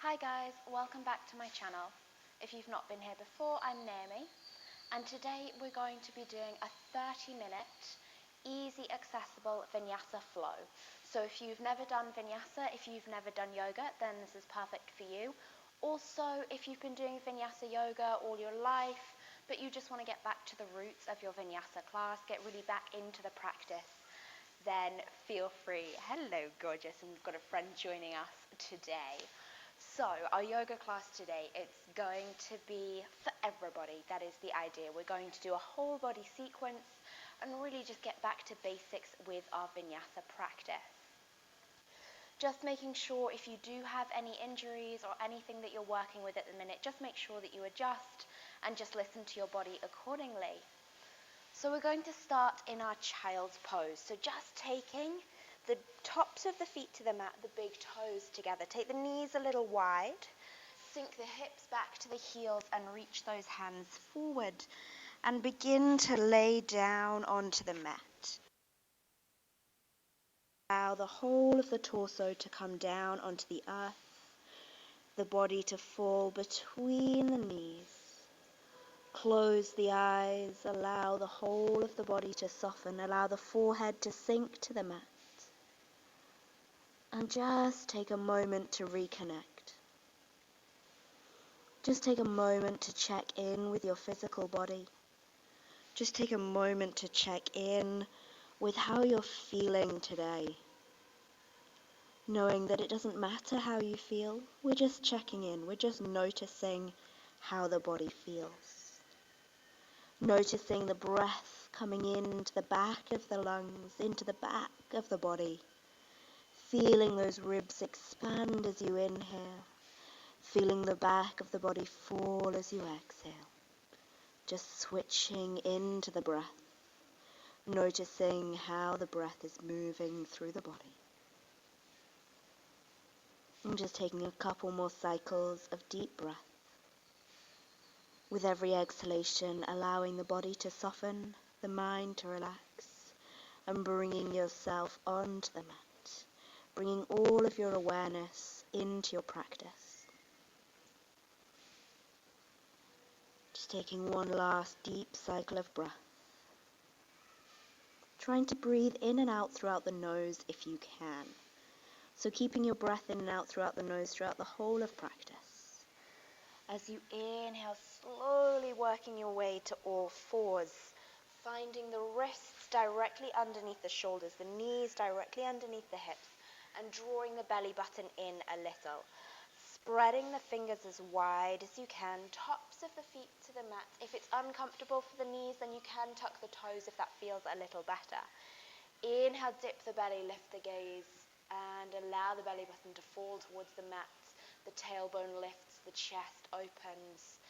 Hi guys, welcome back to my channel. If you've not been here before, I'm Naomi, and today we're going to be doing a 30-minute, easy, accessible Vinyasa flow. So if you've never done Vinyasa, if you've never done yoga, then this is perfect for you. Also, if you've been doing Vinyasa yoga all your life, but you just want to get back to the roots of your Vinyasa class, get really back into the practice, then feel free. Hello gorgeous, and we've got a friend joining us today. So our yoga class today, it's going to be for everybody. That is the idea. We're going to do a whole body sequence and really just get back to basics with our Vinyasa practice. Just making sure if you do have any injuries or anything that you're working with at the minute, just make sure that you adjust and just listen to your body accordingly. So we're going to start in our child's pose. So just taking the tops of the feet to the mat, the big toes together. Take the knees a little wide, sink the hips back to the heels and reach those hands forward and begin to lay down onto the mat. Allow the whole of the torso to come down onto the earth, the body to fall between the knees. Close the eyes, allow the whole of the body to soften, allow the forehead to sink to the mat. And just take a moment to reconnect. Just take a moment to check in with your physical body. Just take a moment to check in with how you're feeling today. Knowing that it doesn't matter how you feel, we're just checking in, we're just noticing how the body feels. Noticing the breath coming into the back of the lungs, into the back of the body. Feeling those ribs expand as you inhale. Feeling the back of the body fall as you exhale. Just switching into the breath. Noticing how the breath is moving through the body. And just taking a couple more cycles of deep breath. With every exhalation, allowing the body to soften, the mind to relax, and bringing yourself onto the mat, bringing all of your awareness into your practice. Just taking one last deep cycle of breath. Trying to breathe in and out throughout the nose if you can. So keeping your breath in and out throughout the nose throughout the whole of practice. As you inhale, slowly working your way to all fours, finding the wrists directly underneath the shoulders, the knees directly underneath the hips, and drawing the belly button in a little. Spreading the fingers as wide as you can, tops of the feet to the mat. If it's uncomfortable for the knees, then you can tuck the toes if that feels a little better. Inhale, dip the belly, lift the gaze, and allow the belly button to fall towards the mat. The tailbone lifts, the chest opens.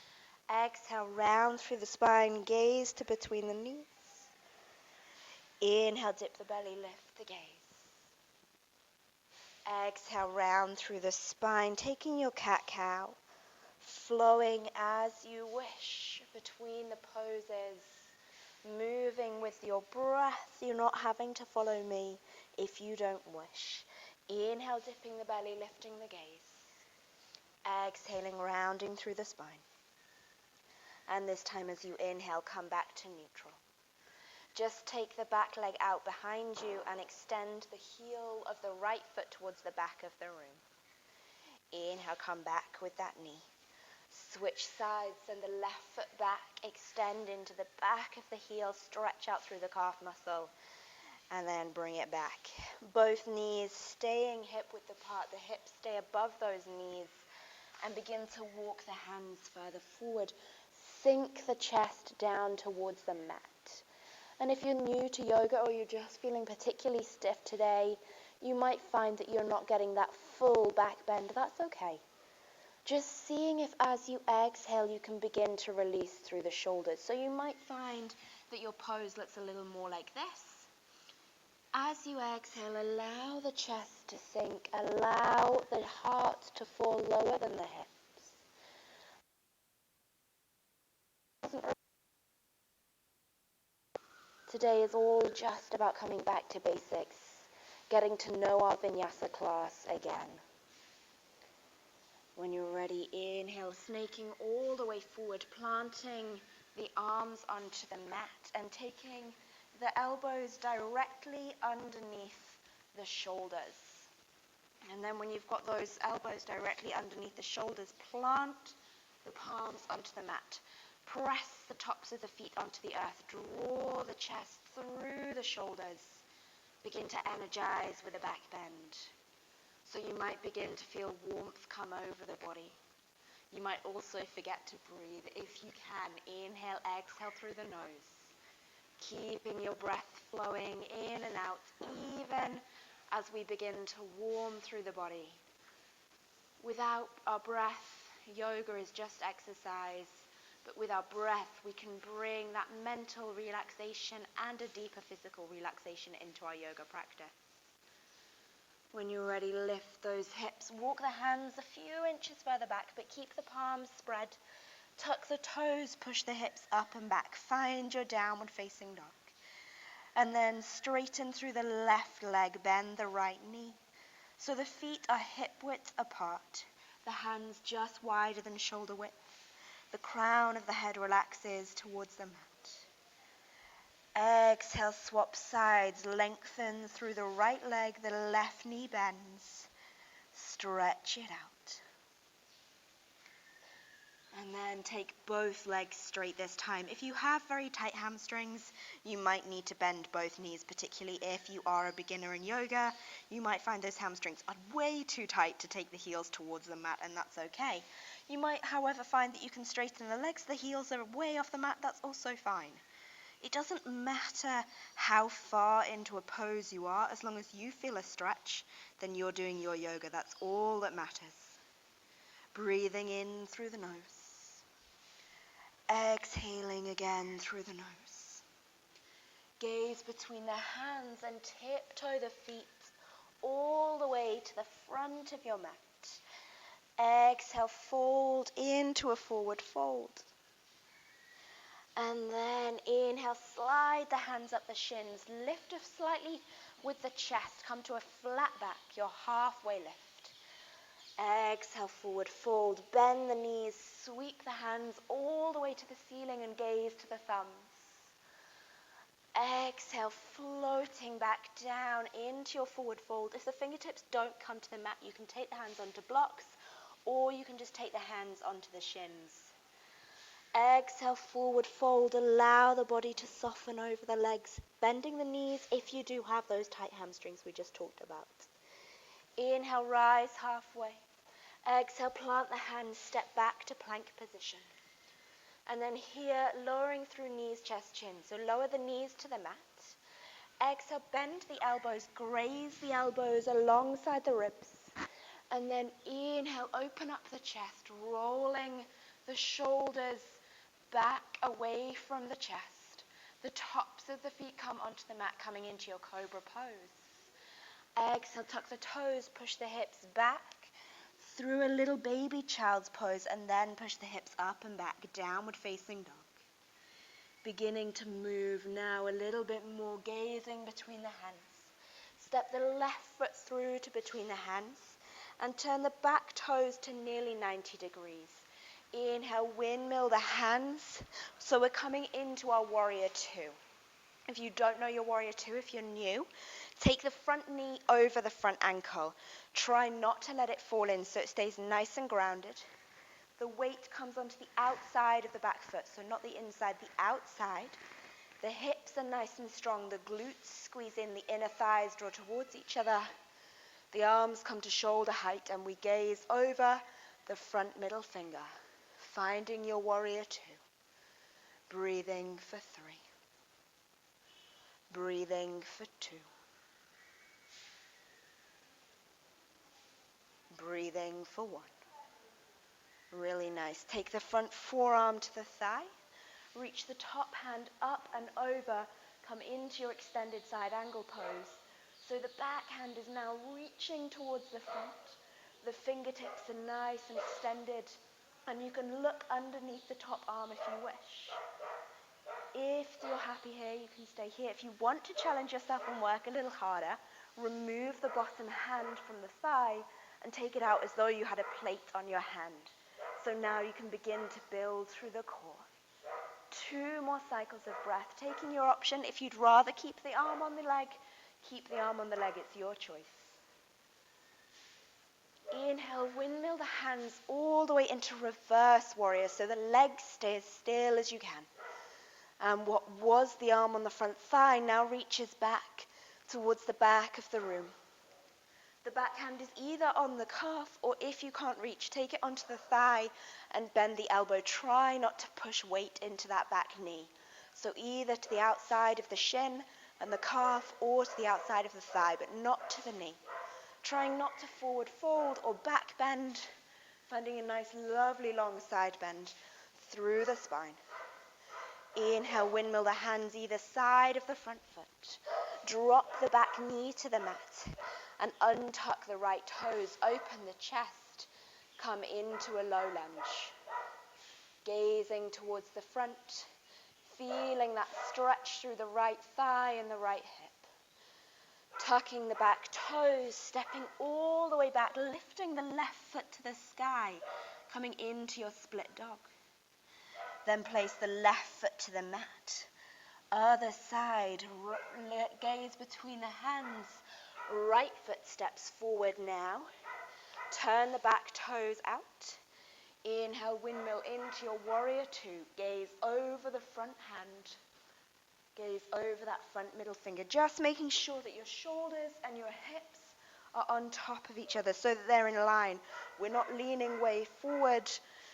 Exhale, round through the spine, gaze to between the knees. Inhale, dip the belly, lift the gaze. Exhale, round through the spine, taking your cat-cow, flowing as you wish between the poses, moving with your breath. You're not having to follow me if you don't wish. Inhale, dipping the belly, lifting the gaze. Exhaling, rounding through the spine. And this time as you inhale, come back to neutral. Just take the back leg out behind you and extend the heel of the right foot towards the back of the room. Inhale, come back with that knee. Switch sides, send the left foot back, extend into the back of the heel, stretch out through the calf muscle, and then bring it back. Both knees staying hip width apart, the hips stay above those knees, and begin to walk the hands further forward. Sink the chest down towards the mat. And if you're new to yoga or you're just feeling particularly stiff today, you might find that you're not getting that full back bend. That's okay. Just seeing if as you exhale you can begin to release through the shoulders. So you might find that your pose looks a little more like this. As you exhale, allow the chest to sink, allow the heart to fall lower than the hips. Today is all just about coming back to basics, getting to know our Vinyasa class again. When you're ready, inhale, snaking all the way forward, planting the arms onto the mat and taking the elbows directly underneath the shoulders. And then when you've got those elbows directly underneath the shoulders, plant the palms onto the mat. Press the tops of the feet onto the earth. Draw the chest through the shoulders. Begin to energize with a back bend. So you might begin to feel warmth come over the body. You might also forget to breathe. If you can, inhale, exhale through the nose. Keeping your breath flowing in and out, even as we begin to warm through the body. Without our breath, yoga is just exercise. But with our breath, we can bring that mental relaxation and a deeper physical relaxation into our yoga practice. When you're ready, lift those hips. Walk the hands a few inches further back, but keep the palms spread. Tuck the toes, push the hips up and back. Find your downward facing dog. And then straighten through the left leg, bend the right knee. So the feet are hip width apart, the hands just wider than shoulder width. The crown of the head relaxes towards the mat. Exhale, swap sides, lengthen through the right leg, the left knee bends. Stretch it out. And then take both legs straight this time. If you have very tight hamstrings, you might need to bend both knees, particularly if you are a beginner in yoga. You might find those hamstrings are way too tight to take the heels towards the mat, and that's okay. You might, however, find that you can straighten the legs, the heels are way off the mat, that's also fine. It doesn't matter how far into a pose you are, as long as you feel a stretch, then you're doing your yoga. That's all that matters. Breathing in through the nose. Exhaling again through the nose. Gaze between the hands and tiptoe the feet all the way to the front of your mat. Exhale, fold into a forward fold. And then inhale, slide the hands up the shins. Lift up slightly with the chest. Come to a flat back, your halfway lift. Exhale, forward fold. Bend the knees, sweep the hands all the way to the ceiling and gaze to the thumbs. Exhale, floating back down into your forward fold. If the fingertips don't come to the mat, you can take the hands onto blocks, or you can just take the hands onto the shins. Exhale, forward fold. Allow the body to soften over the legs, bending the knees if you do have those tight hamstrings we just talked about. Inhale, rise halfway. Exhale, plant the hands, step back to plank position. And then here, lowering through knees, chest, chin. So lower the knees to the mat. Exhale, bend the elbows, graze the elbows alongside the ribs. And then inhale, open up the chest, rolling the shoulders back away from the chest. The tops of the feet come onto the mat, coming into your cobra pose. Exhale, tuck the toes, push the hips back through a little baby child's pose, and then push the hips up and back, downward facing dog. Beginning to move now a little bit more, gazing between the hands. Step the left foot through to between the hands and turn the back toes to nearly 90 degrees. Inhale, windmill the hands. So we're coming into our warrior two. If you don't know your warrior two, if you're new, take the front knee over the front ankle. Try not to let it fall in so it stays nice and grounded. The weight comes onto the outside of the back foot, so not the inside, the outside. The hips are nice and strong. The glutes squeeze in, the inner thighs draw towards each other. The arms come to shoulder height, and we gaze over the front middle finger, finding your warrior two. Breathing for 3. Breathing for 2. Breathing for 1. Really nice. Take the front forearm to the thigh. Reach the top hand up and over. Come into your extended side angle pose. So the back hand is now reaching towards the front. The fingertips are nice and extended. And you can look underneath the top arm if you wish. If you're happy here, you can stay here. If you want to challenge yourself and work a little harder, remove the bottom hand from the thigh and take it out as though you had a plate on your hand. So now you can begin to build through the core. 2 more cycles of breath, taking your option. If you'd rather keep the arm on the leg, keep the arm on the leg, it's your choice. Inhale, windmill the hands all the way into reverse warrior, so the legs stay as still as you can. And what was the arm on the front thigh now reaches back towards the back of the room. The back hand is either on the calf, or if you can't reach, take it onto the thigh and bend the elbow. Try not to push weight into that back knee. So either to the outside of the shin and the calf, or to the outside of the thigh, but not to the knee. Trying not to forward fold or back bend, finding a nice lovely long side bend through the spine. Inhale, windmill the hands either side of the front foot. Drop the back knee to the mat and untuck the right toes. Open the chest. Come into a low lunge. Gazing towards the front, feeling that stretch through the right thigh and the right hip. Tucking the back toes, stepping all the way back, lifting the left foot to the sky, coming into your split dog. Then place the left foot to the mat. Other side, gaze between the hands. Right foot steps forward now. Turn the back toes out. Inhale, windmill into your warrior 2. Gaze over the front hand. Gaze over that front middle finger, just making sure that your shoulders and your hips are on top of each other so that they're in line. We're not leaning way forward.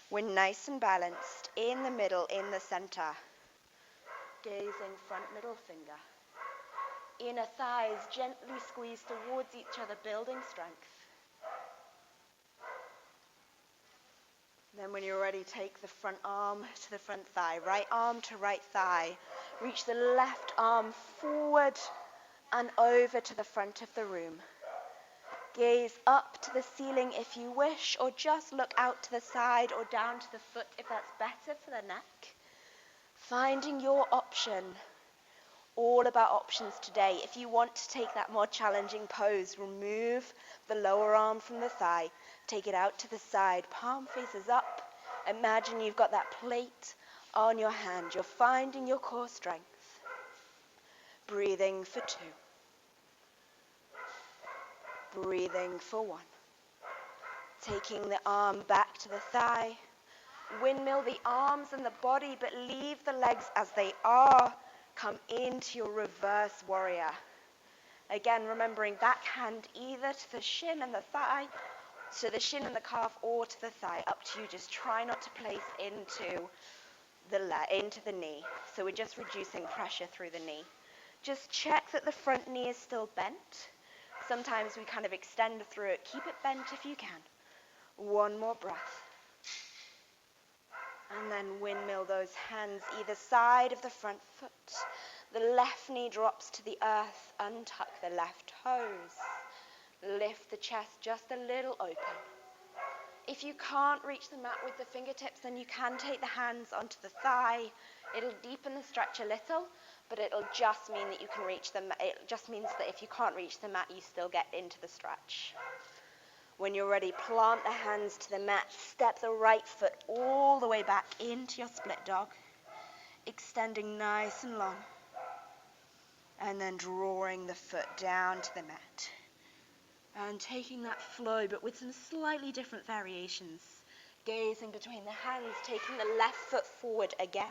We're nice and balanced in the middle, in the center. Gazing front middle finger. Inner thighs gently squeeze towards each other, building strength. Then when you're ready, take the front arm to the front thigh, right arm to right thigh. Reach the left arm forward and over to the front of the room. Gaze up to the ceiling if you wish, or just look out to the side or down to the foot if that's better for the neck. Finding your option. All about options today. If you want to take that more challenging pose, remove the lower arm from the thigh. Take it out to the side. Palm faces up. Imagine you've got that plate on your hand. You're finding your core strength. Breathing for 2. Breathing for 1. Taking the arm back to the thigh. Windmill the arms and the body, but leave the legs as they are. Come into your reverse warrior. Again, remembering back hand either to the shin and the thigh, to the shin and the calf, or to the thigh. Up to you. Just try not to place into the knee. So we're just reducing pressure through the knee. Just check that the front knee is still bent. Sometimes we kind of extend through it. Keep it bent if you can. 1 more breath. And then windmill those hands either side of the front foot. The left knee drops to the earth. Untuck the left toes. Lift the chest just a little open. If you can't reach the mat with the fingertips, then you can take the hands onto the thigh. It'll deepen the stretch a little, but it'll just mean that you can reach the mat. It just means that if you can't reach the mat, you still get into the stretch. When you're ready, plant the hands to the mat. Step the right foot all the way back into your split dog. Extending nice and long. And then drawing the foot down to the mat. And taking that flow, but with some slightly different variations. Gazing between the hands, taking the left foot forward again.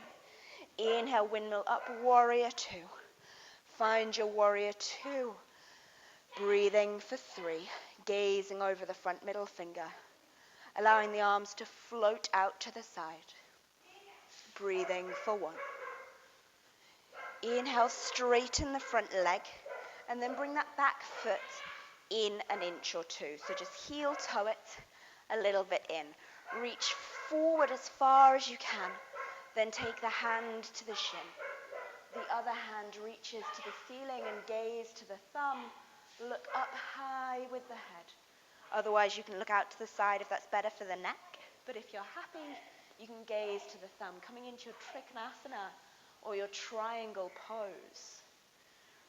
Inhale, windmill up, warrior 2. Find your warrior 2. Breathing for 3. Gazing over the front middle finger. Allowing the arms to float out to the side. Breathing for 1. Inhale, straighten the front leg. And then bring that back foot in an inch or 2. So just heel toe it a little bit in. Reach forward as far as you can. Then take the hand to the shin. The other hand reaches to the ceiling and gaze to the thumb. Look up high with the head. Otherwise, you can look out to the side if that's better for the neck. But if you're happy, you can gaze to the thumb, coming into your Trikonasana or your triangle pose.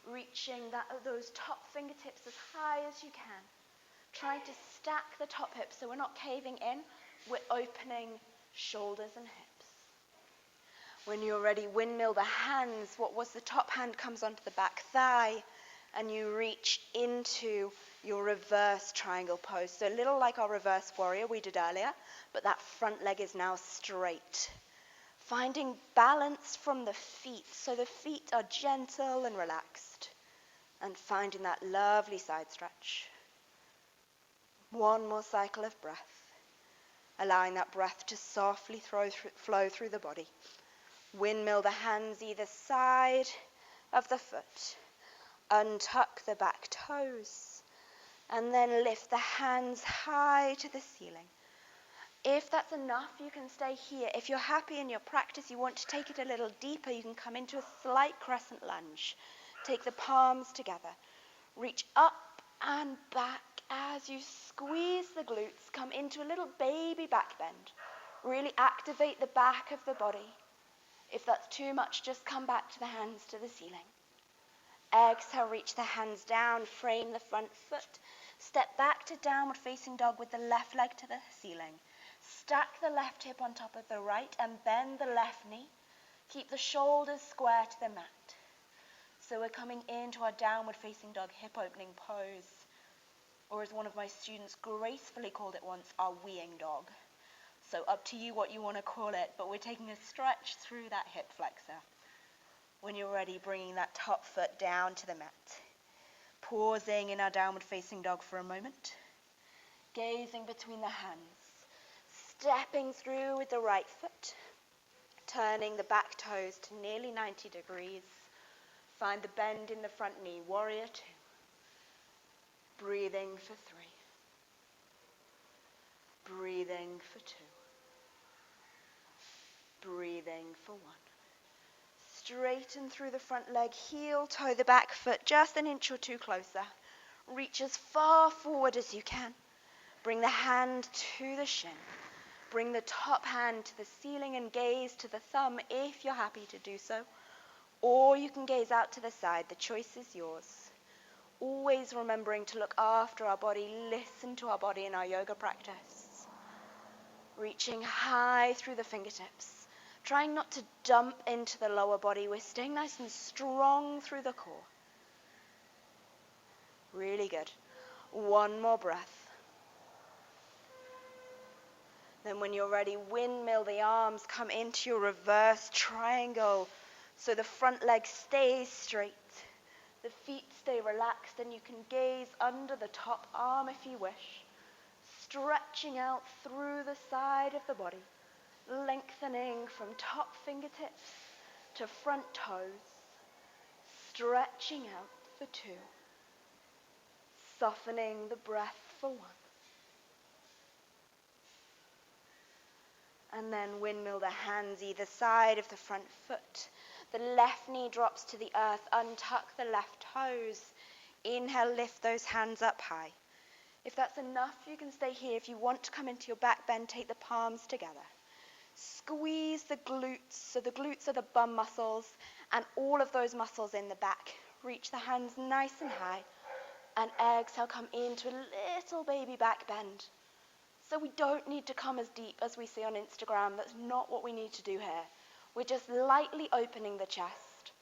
Reaching those top fingertips as high as you can. Trying to stack the top hips so we're not caving in, we're opening shoulders and hips. When you're ready, windmill the hands. What was the top hand comes onto the back thigh, and you reach into your reverse triangle pose. So a little like our reverse warrior we did earlier, but that front leg is now straight. Finding balance from the feet, so the feet are gentle and relaxed, and finding that lovely side stretch. One more cycle of breath, allowing that breath to softly flow through the body. Windmill the hands either side of the foot. Untuck the back toes. And then lift the hands high to the ceiling. If that's enough, you can stay here. If you're happy in your practice, you want to take it a little deeper, you can come into a slight crescent lunge. Take the palms together. Reach up and back as you squeeze the glutes. Come into a little baby back bend. Really activate the back of the body. If that's too much, just come back to the hands to the ceiling. Exhale, reach the hands down, frame the front foot. Step back to downward facing dog with the left leg to the ceiling. Stack the left hip on top of the right and bend the left knee. Keep the shoulders square to the mat. So we're coming into our downward facing dog hip opening pose. Or as one of my students gracefully called it once, our weeing dog. So up to you what you want to call it, but we're taking a stretch through that hip flexor. When you're ready, bringing that top foot down to the mat. Pausing in our downward facing dog for a moment. Gazing between the hands. Stepping through with the right foot. Turning the back toes to nearly 90 degrees. Find the bend in the front knee, warrior two. Breathing for three. Breathing for two. Breathing for one. Straighten through the front leg, heel, toe the back foot just an inch or two closer. Reach as far forward as you can. Bring the hand to the shin. Bring the top hand to the ceiling and gaze to the thumb if you're happy to do so. Or you can gaze out to the side. The choice is yours. Always remembering to look after our body, listen to our body in our yoga practice. Reaching high through the fingertips. Trying not to dump into the lower body. We're staying nice and strong through the core. Really good. One more breath. Then when you're ready, windmill the arms, come into your reverse triangle. So the front leg stays straight. The feet stay relaxed and you can gaze under the top arm if you wish. Stretching out through the side of the body. Lengthening from top fingertips to front toes. Stretching out for two. Softening the breath for one. And then windmill the hands either side of the front foot. The left knee drops to the earth. Untuck the left toes. Inhale, lift those hands up high. If that's enough, you can stay here. If you want to come into your back bend, take the palms together. Squeeze the glutes, so the glutes are the bum muscles, and all of those muscles in the back. Reach the hands nice and high, and exhale, come into a little baby back bend. So we don't need to come as deep as we see on Instagram. That's not what we need to do here. We're just lightly opening the chest.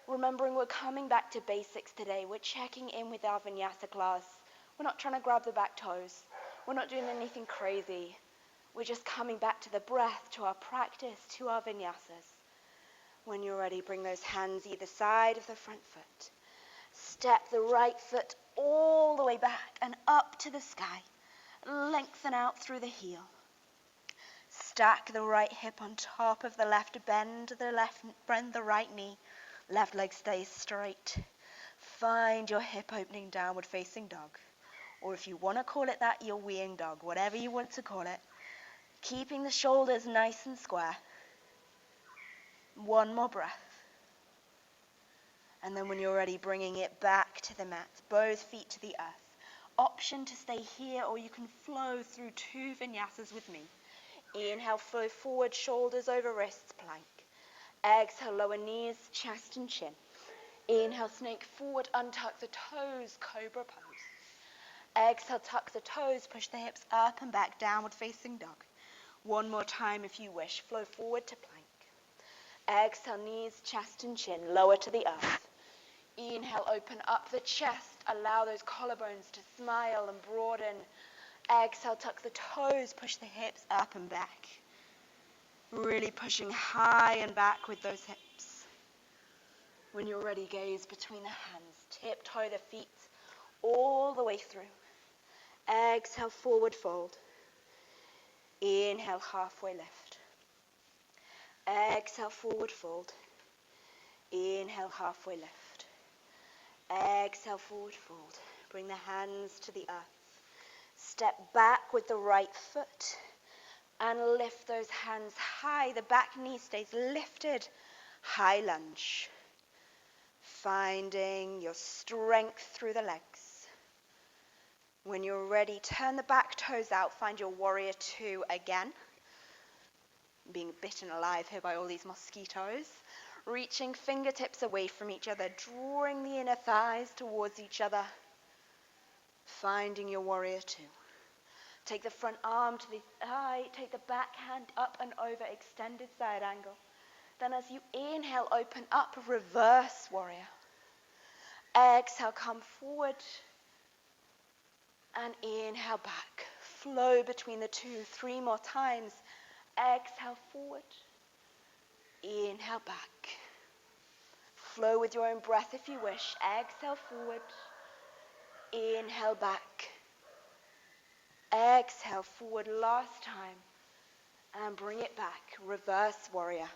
Remembering we're coming back to basics today. We're checking in with our vinyasa class. We're not trying to grab the back toes. We're not doing anything crazy. We're just coming back to the breath, to our practice, to our vinyasas. When you're ready, bring those hands either side of the front foot. Step the right foot all the way back and up to the sky. Lengthen out through the heel. Stack the right hip on top of the left. Bend the right knee. Left leg stays straight. Find your hip opening downward facing dog. Or if you want to call it that, your weeing dog. Whatever you want to call it. Keeping the shoulders nice and square. One more breath. And then when you're ready, bringing it back to the mat. Both feet to the earth. Option to stay here, or you can flow through two vinyasas with me. Inhale, flow forward, shoulders over wrists, plank. Exhale, lower knees, chest and chin. Inhale, snake forward, untuck the toes, cobra pose. Exhale, tuck the toes, push the hips up and back, downward facing dog. One more time if you wish. Flow forward to plank. Exhale, knees, chest and chin, lower to the earth. Inhale, open up the chest. Allow those collarbones to smile and broaden. Exhale, tuck the toes, push the hips up and back. Really pushing high and back with those hips. When you're ready, gaze between the hands. Tiptoe the feet all the way through. Exhale, forward fold. Inhale, halfway lift. Exhale, forward fold. Inhale, halfway lift. Exhale, forward fold. Bring the hands to the earth. Step back with the right foot and lift those hands high. The back knee stays lifted. High lunge. Finding your strength through the legs. When you're ready, turn the back toes out. Find your warrior two again. Being bitten alive here by all these mosquitoes. Reaching fingertips away from each other, drawing the inner thighs towards each other. Finding your warrior two. Take the front arm to the thigh, take the back hand up and over, extended side angle. Then as you inhale, open up, reverse warrior. Exhale, come forward. And inhale back. Flow between the two, 3 more times. Exhale forward. Inhale back. Flow with your own breath if you wish. Exhale forward. Inhale back. Exhale forward last time. And bring it back. Reverse warrior.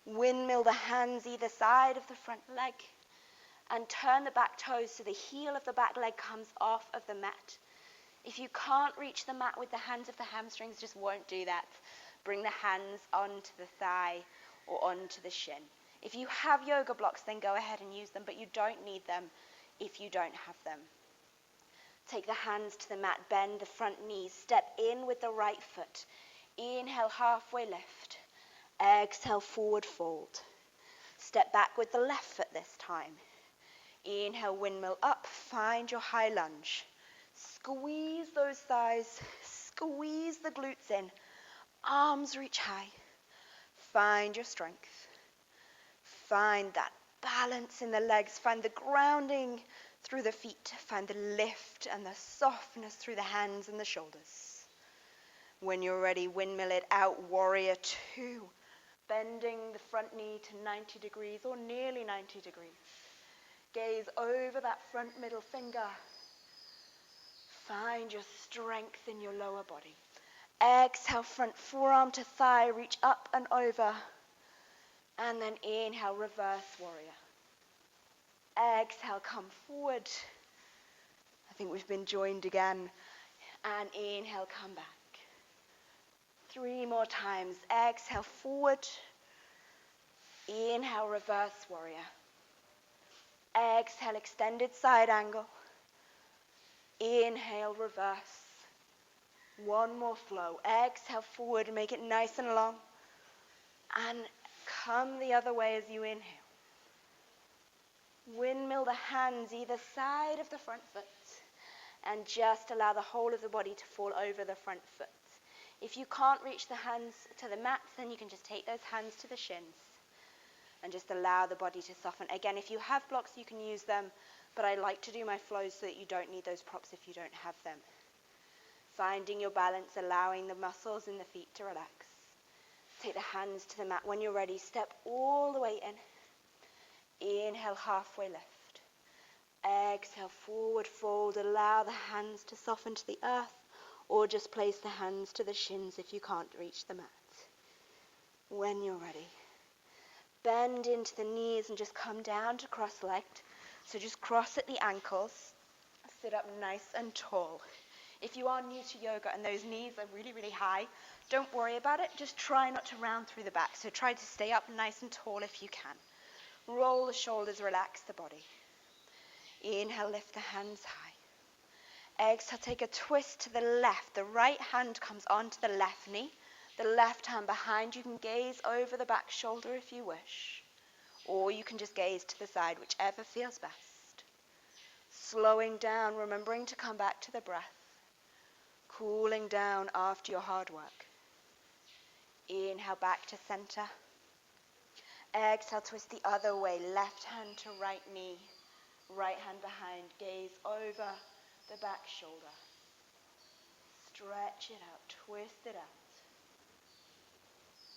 Windmill the hands either side of the front leg. And turn the back toes so the heel of the back leg comes off of the mat. If you can't reach the mat with the hands of the hamstrings, just won't do that. Bring the hands onto the thigh or onto the shin. If you have yoga blocks, then go ahead and use them, but you don't need them if you don't have them. Take the hands to the mat, bend the front knees, step in with the right foot. Inhale, halfway lift. Exhale, forward fold. Step back with the left foot this time. Inhale, windmill up, find your high lunge. Squeeze those thighs, squeeze the glutes in. Arms reach high. Find your strength. Find that balance in the legs. Find the grounding through the feet. Find the lift and the softness through the hands and the shoulders. When you're ready, windmill it out, warrior two. Bending the front knee to 90 degrees or nearly 90 degrees. Gaze over that front middle finger. Find your strength in your lower body. Exhale, front forearm to thigh, reach up and over. And then inhale, reverse warrior. Exhale, come forward. I think we've been joined again. And inhale, come back. 3 more times. Exhale, forward. Inhale, reverse warrior. Exhale, extended side angle. Inhale, reverse. 1 more flow. Exhale, forward, make it nice and long. And come the other way as you inhale. Windmill the hands either side of the front foot. And just allow the whole of the body to fall over the front foot. If you can't reach the hands to the mat, then you can just take those hands to the shins. And just allow the body to soften. Again, if you have blocks, you can use them. But I like to do my flows so that you don't need those props if you don't have them. Finding your balance, allowing the muscles in the feet to relax. Take the hands to the mat. When you're ready, step all the way in. Inhale, halfway lift. Exhale, forward fold. Allow the hands to soften to the earth. Or just place the hands to the shins if you can't reach the mat. When you're ready. Bend into the knees and just come down to cross-legged. So just cross at the ankles. Sit up nice and tall. If you are new to yoga and those knees are really, really high, don't worry about it. Just try not to round through the back. So try to stay up nice and tall if you can. Roll the shoulders, relax the body. Inhale, lift the hands high. Exhale, take a twist to the left. The right hand comes onto the left knee. The left hand behind. You can gaze over the back shoulder if you wish. Or you can just gaze to the side, whichever feels best. Slowing down, remembering to come back to the breath. Cooling down after your hard work. Inhale back to center. Exhale, twist the other way. Left hand to right knee. Right hand behind. Gaze over the back shoulder. Stretch it out. Twist it out.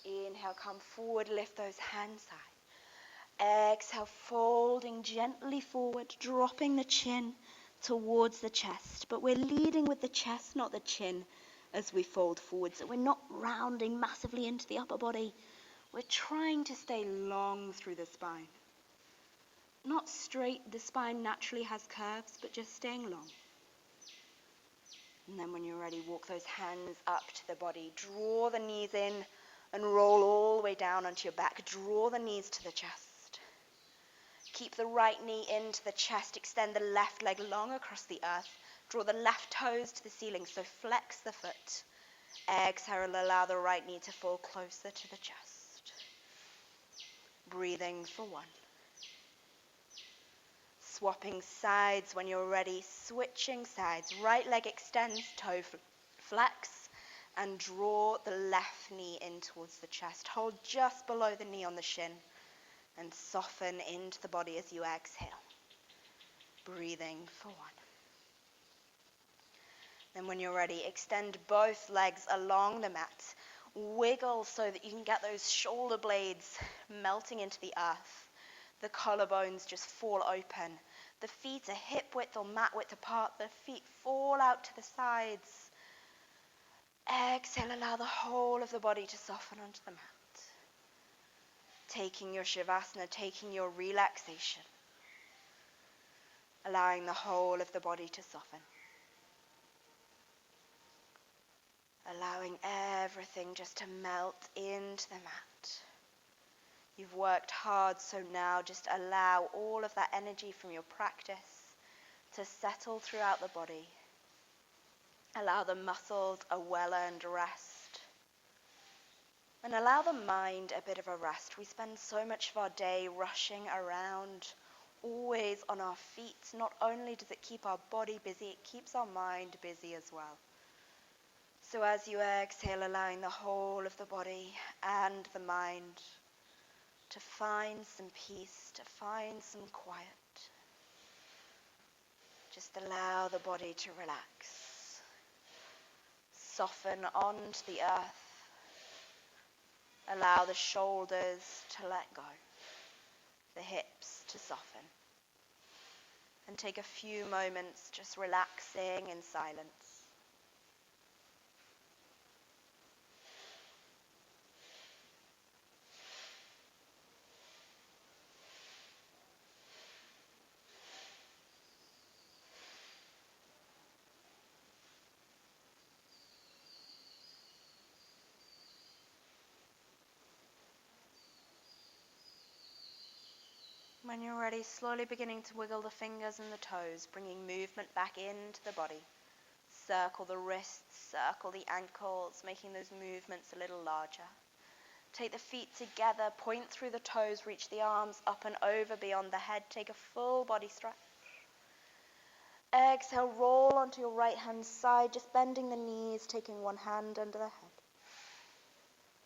Inhale, come forward. Lift those hands high. Exhale, folding gently forward. Dropping the chin towards the chest. But we're leading with the chest, not the chin, as we fold forward. So we're not rounding massively into the upper body. We're trying to stay long through the spine. Not straight, the spine naturally has curves, but just staying long. And then when you're ready, walk those hands up to the body. Draw the knees in and roll all the way down onto your back. Draw the knees to the chest. Keep the right knee into the chest. Extend the left leg long across the earth. Draw the left toes to the ceiling, so flex the foot. Exhale, allow the right knee to fall closer to the chest. Breathing for 1. Swapping sides when you're ready. Switching sides. Right leg extends, toe flex, and draw the left knee in towards the chest. Hold just below the knee on the shin, and soften into the body as you exhale. Breathing for 1. Then when you're ready, extend both legs along the mat. Wiggle so that you can get those shoulder blades melting into the earth. The collarbones just fall open. The feet are hip width or mat width apart. The feet fall out to the sides. Exhale, allow the whole of the body to soften onto the mat. Taking your Shavasana, taking your relaxation. Allowing the whole of the body to soften. Allowing everything just to melt into the mat. You've worked hard, so now just allow all of that energy from your practice to settle throughout the body. Allow the muscles a well-earned rest. And allow the mind a bit of a rest. We spend so much of our day rushing around, always on our feet. Not only does it keep our body busy, it keeps our mind busy as well. So as you exhale, allowing the whole of the body and the mind to find some peace, to find some quiet. Just allow the body to relax. Soften onto the earth. Allow the shoulders to let go. The hips to soften. And take a few moments just relaxing in silence. When you're ready, slowly beginning to wiggle the fingers and the toes, bringing movement back into the body. Circle the wrists, circle the ankles, making those movements a little larger. Take the feet together, point through the toes, reach the arms up and over beyond the head. Take a full body stretch. Exhale, roll onto your right hand side, just bending the knees, taking one hand under the head.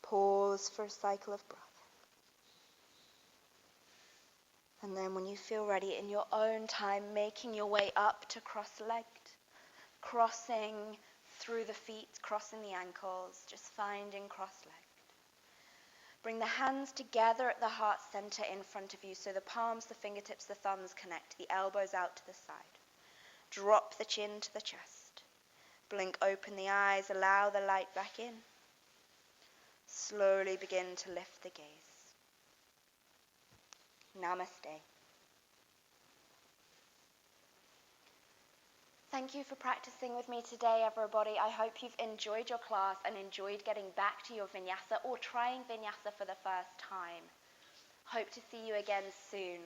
Pause for a cycle of breath. And then when you feel ready, in your own time, making your way up to cross-legged, crossing through the feet, crossing the ankles, just finding cross-legged. Bring the hands together at the heart center in front of you, so the palms, the fingertips, the thumbs connect, the elbows out to the side. Drop the chin to the chest. Blink open the eyes, allow the light back in. Slowly begin to lift the gaze. Namaste. Thank you for practicing with me today, everybody. I hope you've enjoyed your class and enjoyed getting back to your vinyasa or trying vinyasa for the first time. Hope to see you again soon.